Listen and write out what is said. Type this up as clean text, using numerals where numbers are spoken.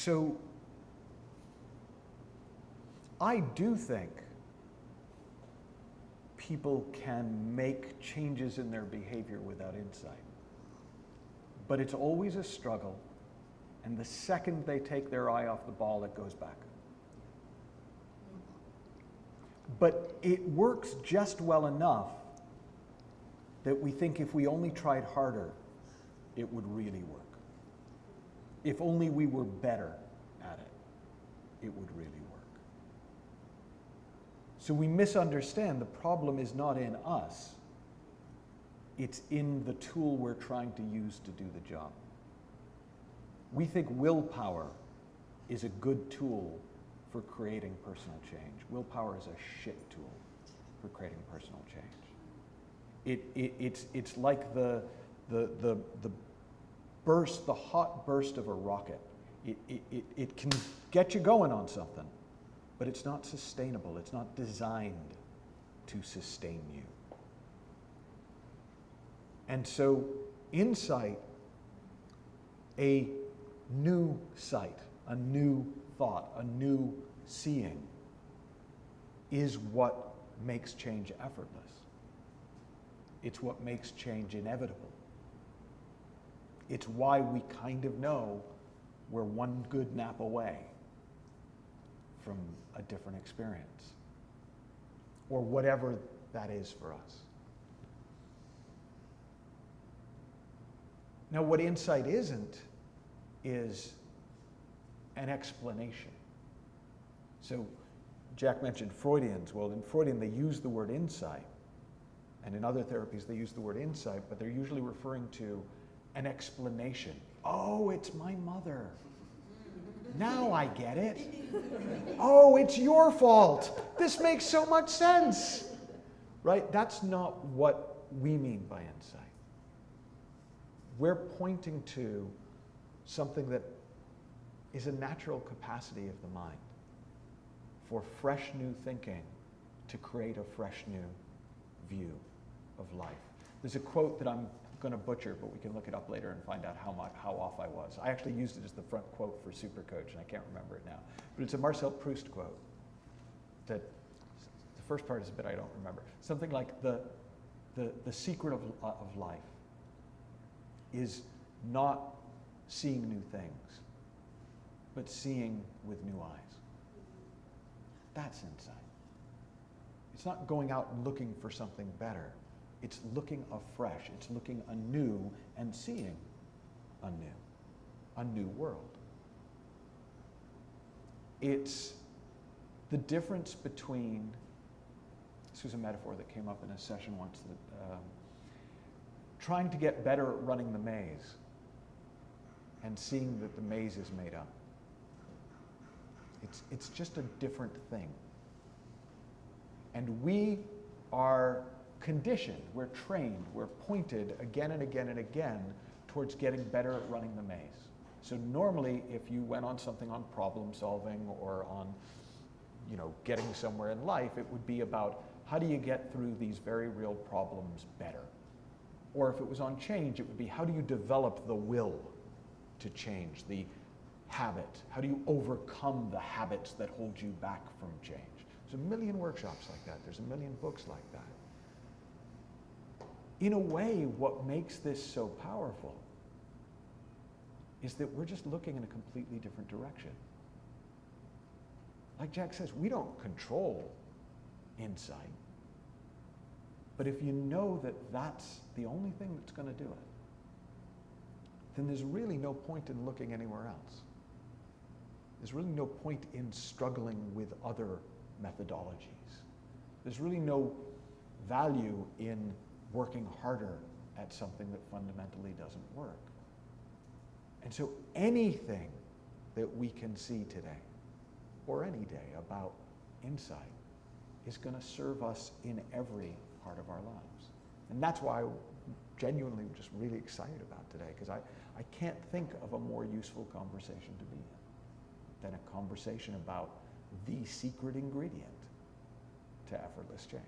So I do think people can make changes in their behavior without insight. But it's always a struggle, and the second they take their eye off the ball, it goes back. But it works just well enough that we think if we only tried harder, it would really work. If only we were better at it, it would really work. So we misunderstand the problem is not in us. It's in the tool we're trying to use to do the job. We think willpower is a good tool for creating personal change. Willpower is a shit tool for creating personal change. It's like the burst, the hot burst of a rocket. It can get you going on something, but it's not sustainable. It's not designed to sustain you. And so insight, a new sight, a new thought, a new seeing, is what makes change effortless. It's what makes change inevitable. It's why we kind of know we're one good nap away from a different experience, or whatever that is for us. Now, what insight isn't is an explanation. So Jack mentioned Freudians. Well, in Freudian, they use the word insight, and in other therapies, they use the word insight, but they're usually referring to an explanation. Oh, it's my mother. Now I get it. Oh, it's your fault. This makes so much sense. Right? That's not what we mean by insight. We're pointing to something that is a natural capacity of the mind for fresh new thinking to create a fresh new view of life. There's a quote that I'm going to butcher, but we can look it up later and find out how off I was. I actually used it as the front quote for Supercoach, and I can't remember it now. But it's a Marcel Proust quote that the first part is a bit I don't remember. Something like the secret of life is not seeing new things, but seeing with new eyes. That's insight. It's not going out and looking for something better. It's looking afresh. It's looking anew and seeing anew, a new world. It's the difference between, this was a metaphor that came up in a session once, that trying to get better at running the maze and seeing that the maze is made up. It's just a different thing. And we are conditioned, we're trained, we're pointed again and again and again towards getting better at running the maze. So normally, if you went on something on problem solving or on, getting somewhere in life, it would be about how do you get through these very real problems better? Or if it was on change, it would be how do you develop the will to change, the habit? How do you overcome the habits that hold you back from change? There's a million workshops like that. There's a million books like that. In a way, what makes this so powerful is that we're just looking in a completely different direction. Like Jack says, we don't control insight. But if you know that that's the only thing that's going to do it, then there's really no point in looking anywhere else. There's really no point in struggling with other methodologies. There's really no value in working harder at something that fundamentally doesn't work. And so anything that we can see today, or any day, about insight is going to serve us in every part of our lives. And that's why I'm genuinely just really excited about today, because I can't think of a more useful conversation to be in than a conversation about the secret ingredient to effortless change.